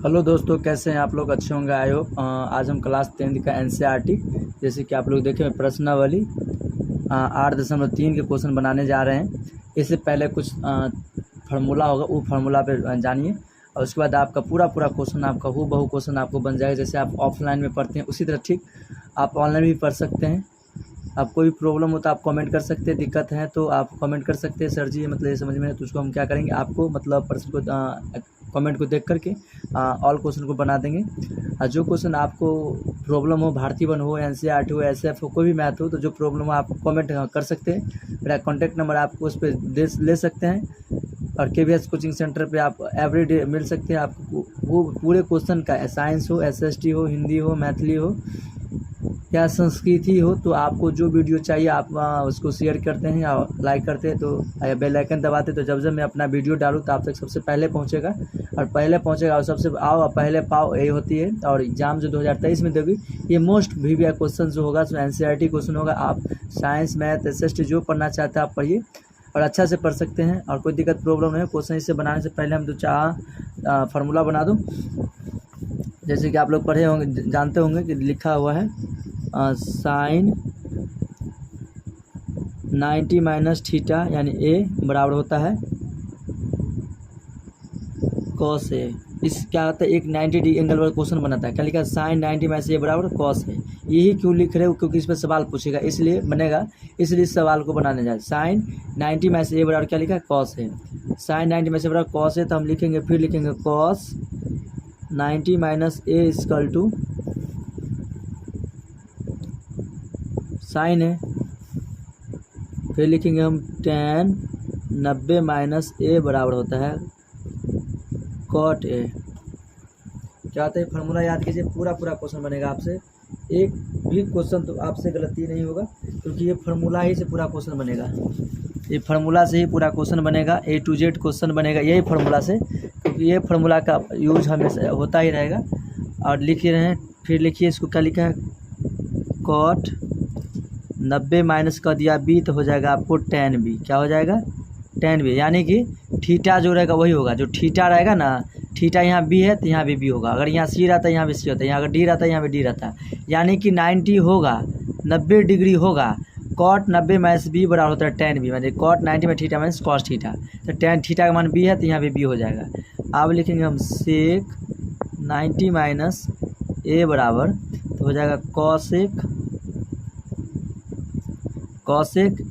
Hello दोस्तों, कैसे हैं आप लोग? अच्छे होंगे आई होप। आज हम क्लास 10th का एनसीईआरटी जैसे कि आप लोग देखें प्रश्नावली 8.3 के क्वेश्चन बनाने जा रहे हैं। इससे पहले कुछ फार्मूला होगा, वो फार्मूला पे जानिए और उसके बाद आपका पूरा क्वेश्चन आपका हूबहू क्वेश्चन आपको बन जाएगा। जैसे आप ऑफलाइन में पढ़ते हैं उसी तरह ठीक आप ऑनलाइन भी पढ़ सकते हैं। आप कोई भी प्रॉब्लम हो तो आप कमेंट कर सकते हैं, दिक्कत है तो आप कमेंट कर सकते हैं। सर जी मतलब ये समझ में है तो उसको हम क्या करेंगे, आपको मतलब प्रश्न को कमेंट को देख करके ऑल क्वेश्चन को बना देंगे। और जो क्वेश्चन आपको प्रॉब्लम हो, भारतीय वन हो, एनसीईआरटी हो, एसएफ हो, कोई भी मैथ हो, तो जो प्रॉब्लम हो आप कमेंट कर सकते हैं। मेरा कॉन्टैक्ट नंबर आपको उस पर ले सकते हैं और केवीएस कोचिंग सेंटर पे आप एवरीडे मिल सकते हैं। आपको वो पूरे क्वेश्चन का साइंस हो, एसएसटी हो, हिंदी हो, मैथिली हो या संस्कृति हो, तो आपको जो वीडियो चाहिए आप उसको शेयर करते हैं या लाइक करते हैं तो बेल आइकन दबाते तो जब मैं अपना वीडियो डालूँ तो आप तक सबसे पहले पहुंचेगा और सबसे आओ और पहले पाओ, यही होती है। और एग्जाम जो 2023 में दोगी ये मोस्ट वीवीआई क्वेश्चन जो होगा उसमें एनसीईआरटी क्वेश्चन होगा। आप साइंस, मैथ, एसएसटी जो पढ़ना चाहते हैं आप पढ़िए और अच्छा से पढ़ सकते हैं और कोई दिक्कत प्रॉब्लम नहीं है। क्वेश्चन इससे बनाने से पहले हम फार्मूला बना दूँ। जैसे कि आप लोग पढ़े होंगे, जानते होंगे कि लिखा हुआ है साइन 90 माइनस थीटा यानी ए बराबर होता है कॉस ए। इस क्या होता है, एक 90 डिग्री एंगल वाला क्वेश्चन बनाता है। क्या लिखा है, साइन 90 माइनस ए बराबर कॉस ए। यही क्यों लिख रहे हो, क्योंकि इस पर सवाल पूछेगा इसलिए बनेगा, इसलिए इस सवाल को बनाने जाए। साइन 90 माइनस ए बराबर क्या लिखा है, cos A. Sine 90 minus A बराबर कॉस ए, तो हम लिखेंगे, फिर लिखेंगे cos 90 minus A equal to sine है। फिर लिखेंगे हम tan 90 माइनस ए बराबर होता है कॉट ए। क्या होता है, फार्मूला याद कीजिए, पूरा क्वेश्चन बनेगा आपसे। एक भी क्वेश्चन तो आपसे गलती नहीं होगा क्योंकि ये फार्मूला ही से पूरा क्वेश्चन बनेगा। ये फार्मूला से ही पूरा क्वेश्चन बनेगा, A to Z क्वेश्चन बनेगा यही फार्मूला से, क्योंकि ये फार्मूला का यूज हमेशा होता ही रहेगा। और लिख रहे हैं, फिर लिखिए इसको, क्या लिखा है, कॉट 90 माइनस कर दिया बी तो हो जाएगा आपको tan बी। क्या हो जाएगा, tan बी, यानी कि थीटा जो रहेगा वही होगा। जो थीटा रहेगा ना, थीटा यहाँ बी है तो यहाँ भी बी होगा। अगर यहाँ सी रहता है यहाँ भी सी होता है, यहाँ अगर डी रहता है यहाँ भी डी रहता है। यानी कि 90 होगा, 90 डिग्री होगा। कॉट 90 माइनस बी बराबर होता है tan बी, मतलब कॉट 90 में थीटा माइनस कॉस थीटा, तो tan थीटा का मान बी है तो यहाँ भी बी हो जाएगा। अब लिखेंगे हम सेक 90 माइनस ए बराबर तो हो जाएगा कॉसेक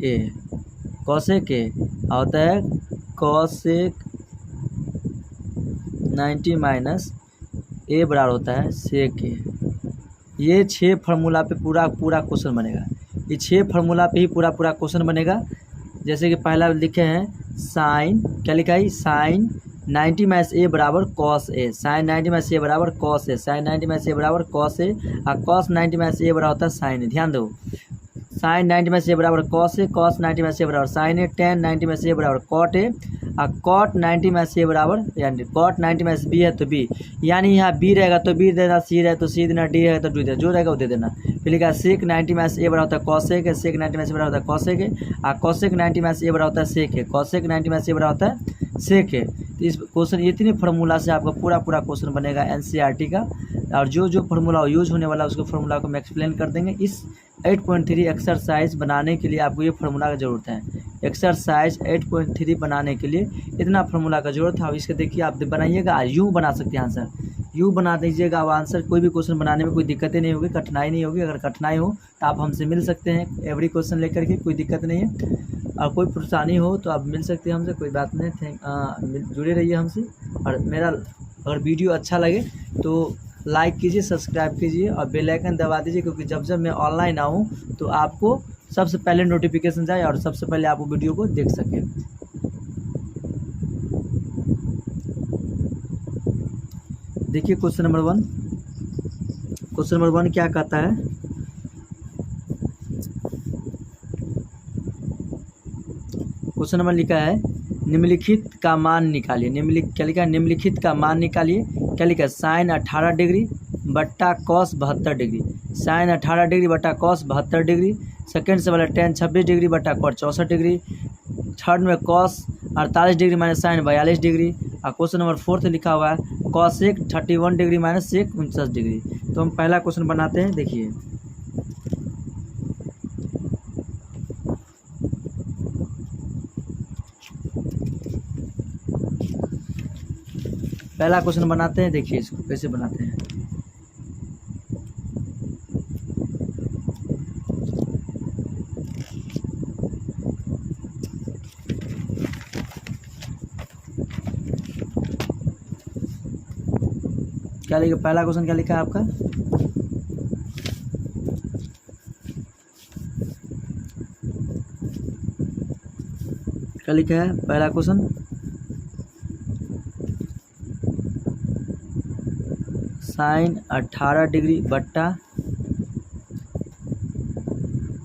ए, कॉसेक ए होता है कॉसेक 90 माइनस ए बराबर होता है सेक ए। ये 6 फार्मूला पे पूरा क्वेश्चन बनेगा। ये 6 फार्मूला पे ही पूरा क्वेश्चन बनेगा। जैसे कि पहला लिखे हैं साइन, क्या लिखा है, साइन 90 माइनस ए बराबर cos A. Sine 90 minus A बराबर cos A, sine 90 minus A बराबर कॉस ए और कॉस 90 माइनस ए बराबर होता है साइन ए। ध्यान दो, साइन 90 माइनस ए बराबर cos A, cos 90 minus A बराबर sign A, tan 90 minus A बराबर कॉट ए और कॉट 90 माइनस ए बराबर, यानी कॉट 90 माइनस बी है तो बी, यानी यहाँ बी रहेगा तो बी देना, सी रहेगा तो सी देना, डी रहेगा तो डी देना, जो रहेगा वो दे देना। फिर लिखा सेक 90 माइनस ए बराबर होता है कॉसेक है, सेक 90 माइनस ए बराबर होता है कॉसेक है और कॉसेक 90 माइनस ए बराबर होता है सेक है, कॉसेक 90 माइनस ए बराबर होता है सेक है। तो इस क्वेश्चन इतने फार्मूला से आपका पूरा क्वेश्चन बनेगा एनसीईआरटी का। और जो फार्मूला यूज होने वाला है उसको फार्मूला को हम एक्सप्लेन कर देंगे। इस 8.3 एक्सरसाइज बनाने के लिए आपको ये फार्मूला की ज़रूरत है। एक्सरसाइज 8.3 बनाने के लिए इतना फार्मूला का जरूरत है। अब इसके देखिए आप बनाइएगा, यूँ बना सकते हैं आंसर, यूँ बना दीजिएगा। अब आंसर कोई भी क्वेश्चन बनाने में कोई दिक्कतें नहीं होगी, कठिनाई नहीं होगी। अगर कठिनाई हो तो आप हमसे मिल सकते हैं एवरी क्वेश्चन लेकर के, कोई दिक्कत नहीं है। और कोई परेशानी हो तो आप मिल सकते हैं हमसे, कोई बात नहीं। जुड़े रहिए हमसे। और मेरा अगर वीडियो अच्छा लगे तो लाइक कीजिए, सब्सक्राइब कीजिए और बेल आइकन दबा दीजिए, क्योंकि जब मैं ऑनलाइन आऊँ तो आपको सबसे पहले नोटिफिकेशन जाए और सबसे पहले आप वीडियो को देख सकें। देखिए क्वेश्चन नंबर 1, क्वेश्चन नंबर 1 क्या कहता है, क्वेश्चन नंबर लिखा है निम्नलिखित का मान निकालिए। क्या लिखा है, निम्नलिखित का मान निकालिए। क्या लिखा है, साइन 18 डिग्री बट्टा कॉस 72 डिग्री, साइन 18 डिग्री बट्टा कॉस 72 डिग्री। सेकेंड से वाला tan 26 डिग्री बट्टा कॉट 64 डिग्री। थर्ड में cos 48 degree minus sine 42 degree. और क्वेश्चन नंबर 4 लिखा हुआ है cosec 31 degree minus sec 49 degree. तो हम पहला क्वेश्चन बनाते हैं, देखिए पहला क्वेश्चन बनाते हैं, देखिए इसको कैसे बनाते हैं। क्या लिखा, पहला क्वेश्चन क्या लिखा है आपका? क्या लिखा है पहला क्वेश्चन? साइन 18 डिग्री बट्टा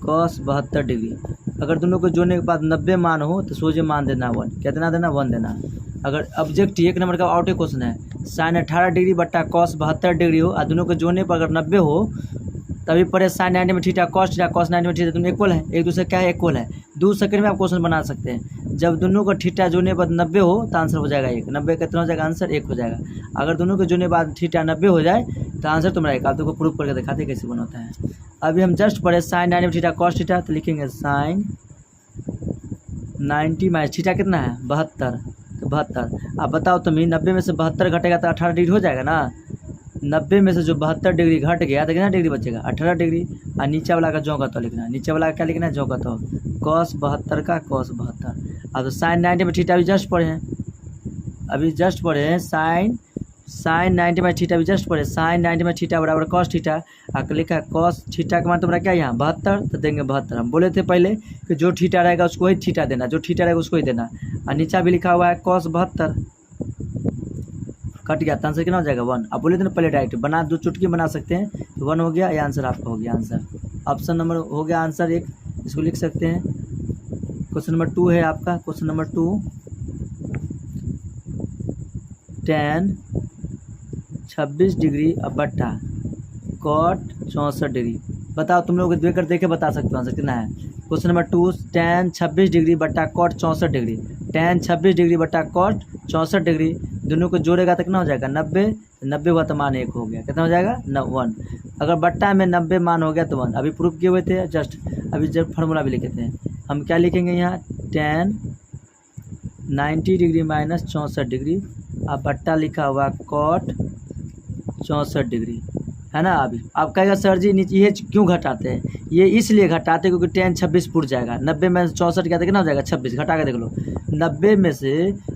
कॉस 72 डिग्री। अगर दोनों को जोड़ने के बाद 90 मान हो तो सोचे मान देना 1। कितना देना? 1 देना। अगर ऑब्जेक्ट 1 नंबर का आउट क्वेश्चन है, साइन 18 डिग्री बट्टा कॉस 72 डिग्री हो और दोनों को जोड़ने पर अगर 90 हो तभी पढ़े साइन 90 में थीटा कॉस 90 में थीटा, दोनों इक्वल है, एक दूसरे क्या है? इक्वल है। 2 सेकंड में आप क्वेश्चन बना सकते हैं। जब दोनों को थीटा जोड़ने पर 90 हो तो आंसर हो जाएगा 1। 90 कितना हो जाएगा? आंसर 1 हो जाएगा। अगर दोनों को जोड़ने के बाद थीटा 90 हो जाए तो आंसर तुम्हारा 1। आप देखो प्रूफ करके दिखाते कैसे बनाता है। अभी हम जस्ट पढ़े साइन 90 में थीटा कॉस थीटा, तो लिखेंगे साइन 90 माइनस थीटा कितना है? 72। तो 72। आप बताओ तुम ही 90 में से 72 घटेगा तो 18 डिग्री हो जाएगा ना। 90 में से जो 72 डिग्री घट गया तो कितना डिग्री बचेगा? 18 डिग्री। और नीचे वाला का जो का तो लिखना है, नीचे वाला का क्या लिखना है? जो का तो कॉस 72 का कॉस 72। अब तो साइन 90 में थीटा भी जस्ट पढ़े हैं, अभी जस्ट पढ़े हैं साइन 90 में थीटा भी जस्ट पढ़े, साइन 90 में थीटा बराबर कॉस थीटा। आकर लिखा है कॉस थीटा का मान तुम्हारा क्या यहाँ? 72। तो देंगे 72। हम बोले थे पहले कि जो थीटा रहेगा उसको ही थीटा देना, जो थीटा रहेगा उसको ही देना। और नीचा भी लिखा हुआ है कॉस 72। कट गया तो आंसर कितना हो जाएगा? 1। अब बोले थे ना पहले डायरेक्ट बना, 2 चुटकी बना सकते हैं, तो 1 हो गया। ये आंसर आपका हो गया। आंसर ऑप्शन नंबर हो गया आंसर 1, इसको लिख सकते हैं। क्वेश्चन नंबर 2 है आपका। क्वेश्चन नंबर 2, tan 26 डिग्री अब बट्टा कॉट 64 डिग्री। बताओ तुम लोग देख कर देखे बता सकते हो आंसर कितना है। क्वेश्चन नंबर 2, tan 26 डिग्री बट्टा कॉट 64 डिग्री। tan 26 डिग्री बट्टा कॉट 64 डिग्री, दोनों को जोड़ेगा तो कितना हो जाएगा? 90। 90 हुआ तो मान 1 हो गया। कितना हो जाएगा? 1। अगर बट्टा में 90 मान हो गया तो 1। अभी प्रूफ किए हुए थे जस्ट, अभी जब फार्मूला भी लिखे थे हम। क्या लिखेंगे यहाँ? tan 90 डिग्री माइनस 64 डिग्री, अब बट्टा लिखा हुआ कॉट 64 डिग्री, है ना। अभी आप कहेगा सर जी नीचे ये क्यों घटाते हैं? ये इसलिए घटाते हैं क्योंकि tan 26 पुर जाएगा। 90 में 64 क्या कितना हो जाएगा? 26। घटा के देख लो। 90 में से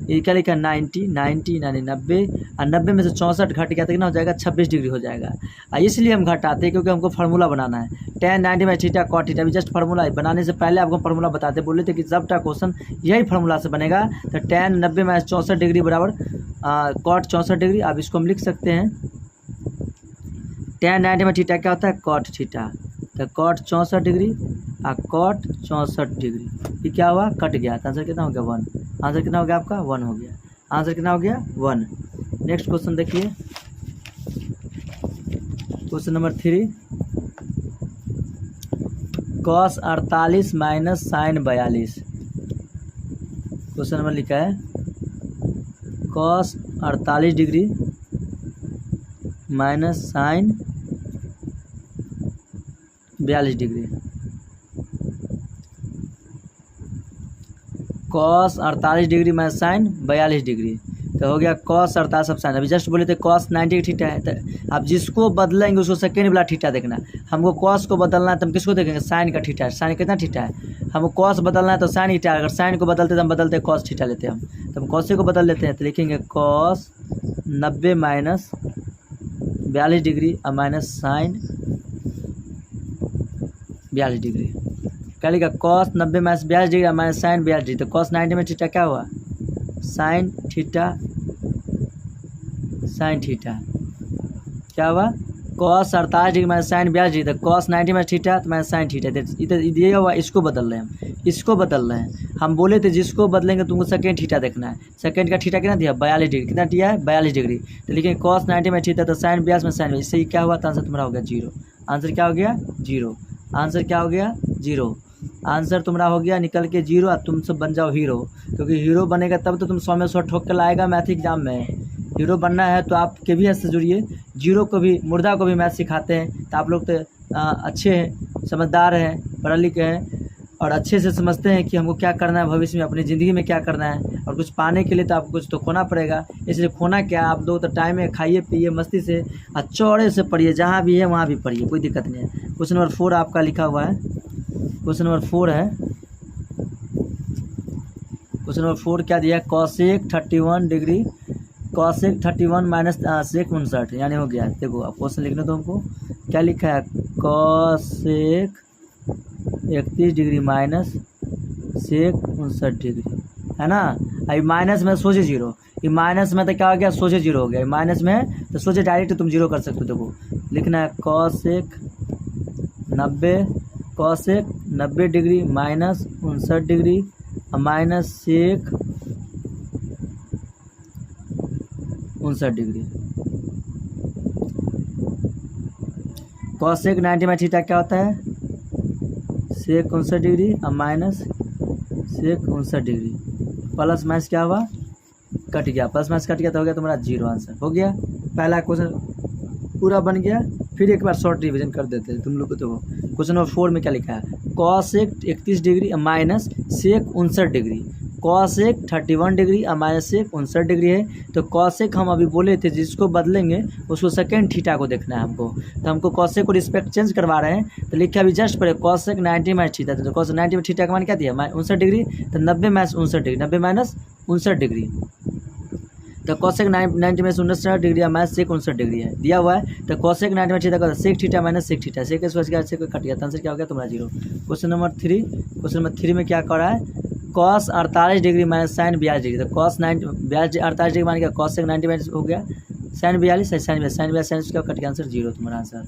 ये क्या लिखा है? 90 यानी 90, और 90 में से 64 घट गया तो कितना हो जाएगा? 26 डिग्री हो जाएगा। इसलिए हम घटाते हैं क्योंकि हमको फार्मूला बनाना है। tan 90 में थीटा कॉट थीटा, अभी जस्ट फार्मूला बनाने से पहले आपको फार्मूला बताते बोले थे कि सबका क्वेश्चन यही फार्मूला से बनेगा। तो tan 90 माइनस 64 डिग्री बराबर कॉट 64 डिग्री। अब इसको हम लिख सकते हैं tan 90 में थीटा क्या होता है? Cot theta. तो कॉट 64 डिग्री और कॉट 64 डिग्री, ये क्या हुआ? कट गया। तो आंसर कितना हो गया? 1। आंसर कितना हो गया आपका? 1 हो गया। आंसर कितना हो गया? 1। नेक्स्ट क्वेश्चन देखिए, question number 3, cos 48 minus sine 42। Question number लिखा है cos 48 degree minus sine 42 degree. Cos 48 degree minus sine 42 degree, तो हो गया कॉस 48 सब साइन। अभी जस्ट बोले थे कॉस 90 का थीटा है, तो आप जिसको बदलेंगे उसको सेकेंड वाला थीटा देखना। हमको कॉस को बदलना है तो हम किसको देखेंगे? साइन का थीटा है। साइन कितना थीटा है? हमको कॉस बदलना है तो साइन थीटा। अगर साइन को बदलते तो हम बदलते कॉस थीटा लेते हैं हम, तो हम कॉस को बदल लेते हैं। तो लिखेंगे कॉस 90 माइनस 42 डिग्री और माइनस साइन 42 डिग्री। क्या लिखा? कॉस 90 माइनस 42 डिग्री और माइनस साइन 42 डिग्री। तो कॉस 90 में थीटा क्या हुआ? साइन थीटा, साइन थीटा क्या हुआ? Cos 48 degree minus sine 42 degree. तो कॉस 90 में थीटा तो माइनस साइन थीटा। इधर दिया हुआ इसको बदल रहे हैं हम, इसको बदल रहे हैं। हम बोले थे जिसको बदलेंगे तुमको सेकेंड थीटा देखना है। सेकेंड का थीटा कितना दिया? 42 डिग्री। कितना दिया है? 42 डिग्री। तो लेकिन कॉस 90 में थीटा तो साइन 42 में साइन, इससे ही क्या हुआ? तो आंसर तुम्हारा हो गया 0। आंसर क्या हो गया? 0। आंसर क्या हो गया? 0। आंसर तुम्हारा हो गया निकल के 0। अब तुम सब बन जाओ हीरो, क्योंकि हीरो बनेगा तब तो तुम 100 में 100 ठोक कर लाएगा मैथ एग्जाम में। हीरो बनना है तो आप KVS से जुड़िए। जीरो को भी, मुर्दा को भी मैथ सिखाते हैं, तो आप लोग तो अच्छे हैं, समझदार हैं, पढ़े लिखे हैं और अच्छे से समझते हैं कि हमको क्या करना है भविष्य में, अपनी ज़िंदगी में क्या करना है। और कुछ पाने के लिए तो आपको कुछ तो खोना पड़ेगा, इसलिए खोना क्या, आप दो तो टाइम है, खाइए पिए मस्ती से और चौड़े से पढ़िए, जहाँ भी है वहाँ भी पढ़िए, कोई दिक्कत नहीं है। क्वेश्चन नंबर 4 आपका लिखा हुआ है, क्वेश्चन नंबर 4 है। क्वेश्चन नंबर 4 क्या दिया है, cosec 31 degree, cosec 31 minus sec 59, यानी हो गया। देखो आप क्वेश्चन लिखने तो हमको क्या लिखा है, cosec 31 degree minus sec 59 degree, है ना। अभी माइनस में सोचे जीरो, ये माइनस में तो क्या हो गया, सोचे जीरो हो गया, माइनस में तो सोचे डायरेक्ट तुम जीरो कर सकते हो। देखो लिखना है cosec 90 degree minus 59 degree minus sec 59 degree. Cosec 90 में थीटा क्या होता है, सेक 59 डिग्री और minus sec 59 degree, plus minus क्या हुआ, कट गया, प्लस माइनस कट गया तो हो गया तुम्हारा जीरो, आंसर हो गया। पहला क्वेश्चन पूरा बन गया। फिर एक बार शॉर्ट रिवीजन कर देते हैं तुम लोग को। तो क्वेश्चन नंबर 4 में क्या लिखा है, cosec 31 degree minus sec 59 degree, cosec 31 degree और माइनस सेक 59 डिग्री है। तो कॉसेक हम अभी बोले थे जिसको बदलेंगे उसको सेकेंड थीटा को देखना है हमको, तो हमको कॉसेक को रिस्पेक्ट चेंज करवा रहे हैं, तो लिखा अभी जस्ट पड़े कॉसेक 90 माइनस थीटा, तो कॉसेक 90 में थीटा का मान क्या दिया, 59 डिग्री, तो 90 माइनस 59 डिग्री, 90 माइनस 59 डिग्री, तो कॉसेक 90 में 59 डिग्री माइनस सेक 59 डिग्री है दिया हुआ है। तो कॉसेक 90 में थीटा का sec theta minus sec theta, sec square क्या, सेक कट गया, आंसर क्या हो गया तुम्हारा जीरो। क्वेश्चन नंबर 3 में क्या कर रहा है, cos 48 degree minus sine 42 degree, तो कॉस 48 डिग्री मान गया, कॉसेक 90 माइनस हो गया साइन 42, साइन क्या कट गया, आंसर जीरो तुम्हारा आंसर।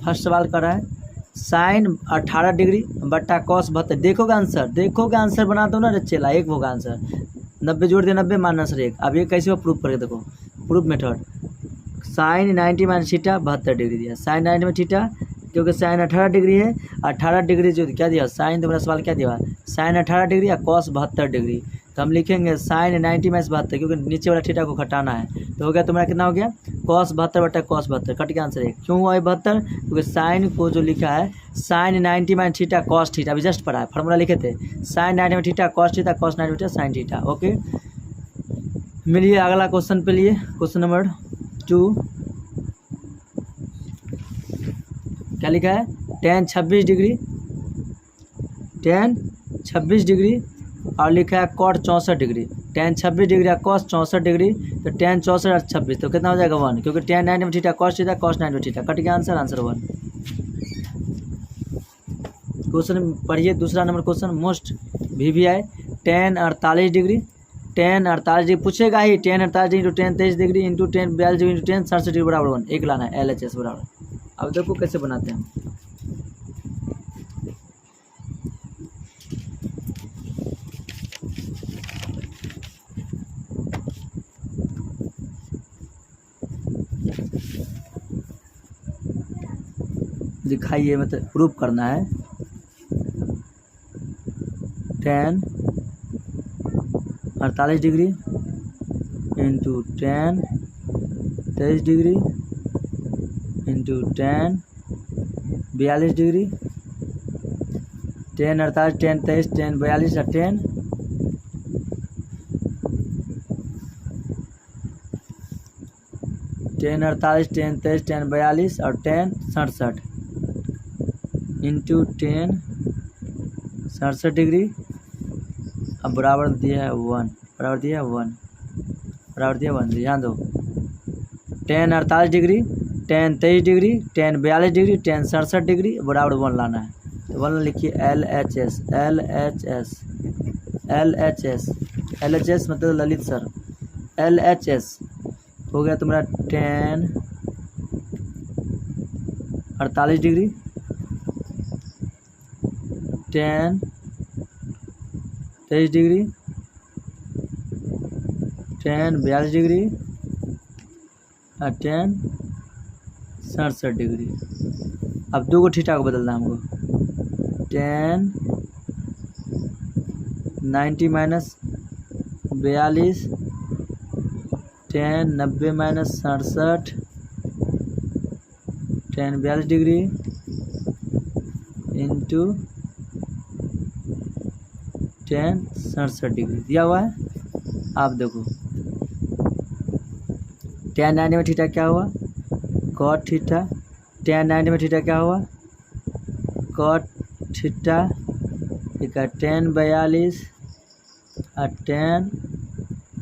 फर्स्ट सवाल कर रहा है साइन 18 डिग्री बट्टा कॉस 72, देखोगे आंसर बनाता हूँ ना चला, एक होगा आंसर, 90 जोड़ दिया 90 माइनस 1। अब ये कैसे वो प्रूफ करके देखो, proof method, sine 90 minus theta 72 degree दिया, साइन 90 में थीटा क्योंकि साइन 18 डिग्री है, 18 डिग्री जो क्या दिया साइन, तुम्हारा सवाल क्या दिया साइन 18 डिग्री या कॉस 72 डिग्री, तो हम लिखेंगे साइन 90 माइनस 72 क्योंकि नीचे वाला थीटा को घटाना है, तो हो गया तुम्हारा कितना हो गया कॉस 72 बटा कॉस 72, कट गया आंसर 1। क्यों हुआ 72, क्योंकि साइन को जो लिखा है sine 90 minus theta cos theta, अभी जस्ट पढ़ा है फॉर्मूला लिखे थे, साइन 90 में थीटा कॉस थीटा, कॉस 90 में साइन थीटा। ओके, मिलिए अगला क्वेश्चन पे लिए। क्वेश्चन नंबर 2 क्या लिखा है, tan 26 डिग्री और लिखा है कॉट 64 डिग्री, tan 26 डिग्री और कॉस 64 डिग्री, तो tan 64 और 26 तो कितना हो जाएगा 1, क्योंकि tan 90 में थीटा कॉस 90 में थीटा, कट गया आंसर 1। क्वेश्चन पढ़िए दूसरा number question, most VVI tan 48 degree पूछेगा ही, tan 48 degree into tan 23 degree into tan 42 degree into tan 67 degree बराबर 1, एक लाना है LHS बराबर। अब देखो कैसे बनाते हैं हम, दिखाइए, मतलब प्रूफ करना है, tan 48 degree into tan 23 degree into tan 42 degree, tan 48 tan 23 tan 42 और tan 48 tan 23 tan 42 और tan 67 इंटू tan 67 डिग्री, अब बराबर दिया है 1, बराबर दिया है 1, ध्यान दो, tan 48 degree tan 23 degree tan 42 degree tan 67 degree बराबर 1 लाना है, तो 1 लिखिए LHS मतलब ललित सर, LHS हो गया तुम्हारा tan 48 degree tan 23 degree tan 42 degree और tan 67 डिग्री। अब दो को थीटा को बदलना है हमको, tan 90 minus 42 tan 90 minus 67 tan 42 degree into tan 67 degree दिया हुआ है। आप देखो tan 90 में थीटा क्या हुआ, cot थीटा। tan 90 में थीटा क्या हुआ, cot थीटा। ठीक है, tan 42 और tan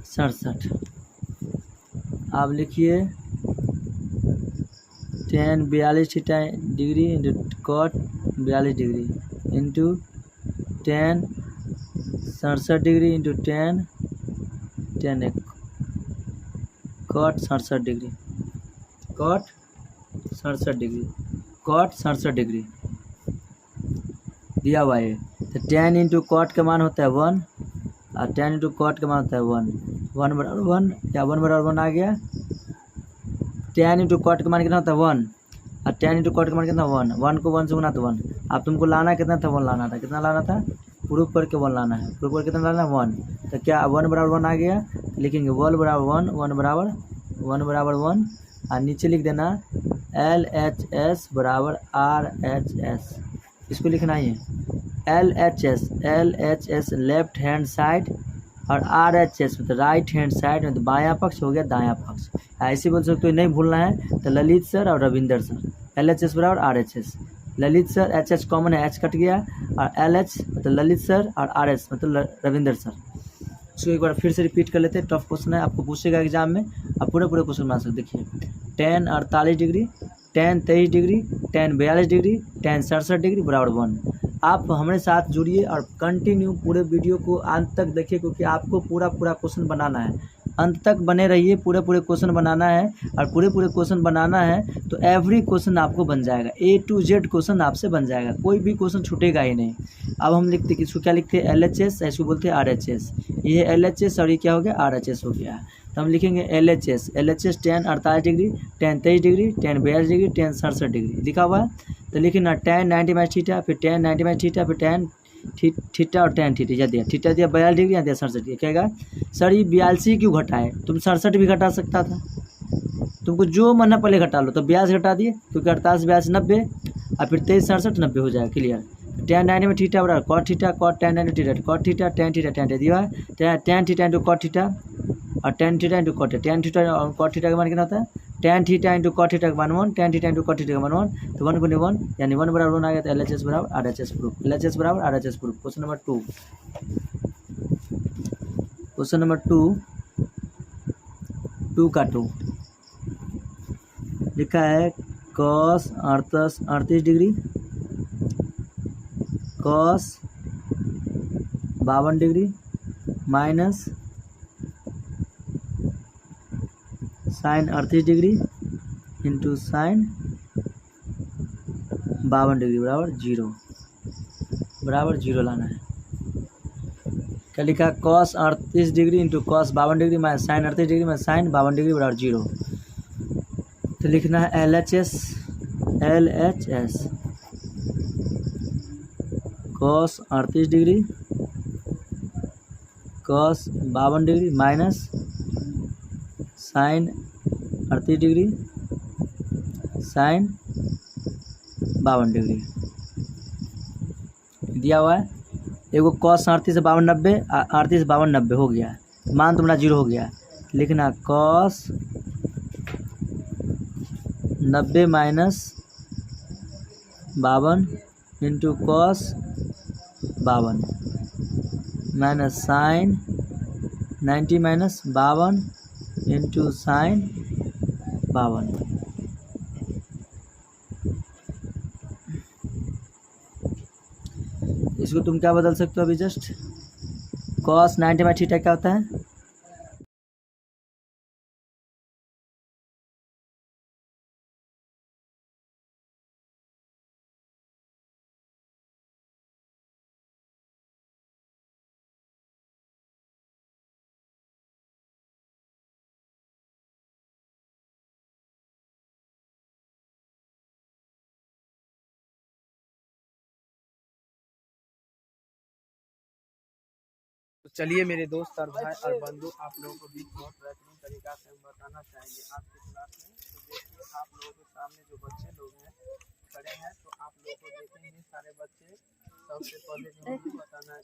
67। आप लिखिए tan 42 theta degree into cot 42 degree into tan 67 degree into tan cot 67 degree, cot 67 degree, cot 67 degree दिया हुआ है। तो tan इंटू कॉट का मान होता है 1 और tan इंटू कॉट का मान होता है 1 बराबर 1, क्या 1 बराबर 1 आ गया। tan इंटू कॉट का मान कितना होता है 1 और tan इंटू कॉट का मान कितना 1, 1 को 1 से गुना तो 1। अब तुमको लाना कितना था, 1 लाना था। कितना लाना था, प्रूफ करके 1 लाना है। प्रूफ करके कितना लाना है 1। तो क्या 1 बराबर 1 आ गया, लिखेंगे 1 बराबर 1, 1 बराबर 1 और नीचे लिख देना LHS बराबर RHS। इसको लिखना ही है LHS लेफ्ट हैंड साइड और RHS मतलब राइट हैंड साइड, मतलब बायां पक्ष हो गया दायां पक्ष। ऐसे बोल सकते हो, नहीं भूलना है। तो ललित सर और रविंदर सर, LHS बराबर RHS। Lalit sir HH common है, H कट गया, और LH मतलब ललित सर और RS मतलब रविंदर सर। इसको एक बार फिर से रिपीट कर लेते हैं। टफ क्वेश्चन है, आपको पूछेगा एग्जाम में, आप पूरे क्वेश्चन बना सकते। देखिए tan 48 degree, tan 23 degree, tan 42 degree, tan 67 degree बराबर 1। आप हमारे साथ जुड़िए और कंटिन्यू पूरे वीडियो को अंत तक देखिए, क्योंकि आपको पूरा क्वेश्चन बनाना है। अंत तक बने रहिए, पूरे क्वेश्चन बनाना है। और पूरे क्वेश्चन बनाना है तो एवरी क्वेश्चन आपको बन जाएगा, A to Z क्वेश्चन आपसे बन जाएगा, कोई भी क्वेश्चन छूटेगा ही नहीं। अब हम लिखते किसको, क्या लिखते हैं LHS, इसको बोलते हैं RHS। ये LHS और ये क्या हो गया RHS हो गया। तो हम लिखेंगे LHS tan 48 degree, tan 23 degree, tan 42 degree, tan 67 degree लिखा हुआ है। तो लिखना tan 90 माइनस थीटा, फिर tan 90 माइनस थीटा, फिर tan थीटा और tan थीटा। या दिया थीटा दिया 42 डिग्री, यहाँ दिया 67 डिग्री। कहेगा सर ये 42 क्यों घटाए, तुम 67 भी घटा सकता था, तुमको जो मन है पहले घटा लो। तो 42 घटा दिए, क्योंकि 48 42 90 और फिर 23 67 90 हो जाएगा। क्लियर। tan 90 में थीटा बराबर cot theta, cot tan 90 theta, cot theta tan theta tan theta दिया है। tan theta into cot theta और tan theta into cot theta, tan theta और cot थीटा का मान कितना होता है, tan theta into cot theta का मान 1, tan theta into cot theta का मान 1। तो 1 गुने 1 यानी 1 बराबर 1 आ गया। तो LHS बराबर RHS प्रूफ, LHS बराबर RHS proof. Question number 2, question number 2 का 2 लिखा है cos 38 degree, cos 52 degree minus sin 38 degree into sin 52 degree बराबर 0 लाना है। क्या लिखा, cos 38 degree into cos 52 degree minus sin 38 degree minus sin 52 degree बराबर 0। तो लिखना है LHS cos 38 degree cos 52 degree minus sin 38 degree sin 52 degree दिया हुआ है। एगो cos 38 से 52 90, 38 से 52 90 हो गया, मान तुम्हारा 0 हो गया। लिखना cos 90 minus 52 into cos 52 minus sin 90 minus 52 into sin 52। इसको तुम क्या बदल सकते हो अभी जस्ट, cos 90 बाई थीटा क्या होता है, तो चलिए मेरे दोस्त और भाई और बंधु, आप लोगों को भी बहुत तरीका से हम बताना चाहेंगे आज की क्लास में। तो देखिए आप लोगों के सामने जो बच्चे लोग हैं खड़े हैं, तो आप लोगों को देखेंगे सारे बच्चे। सबसे पहले जो हमें बताना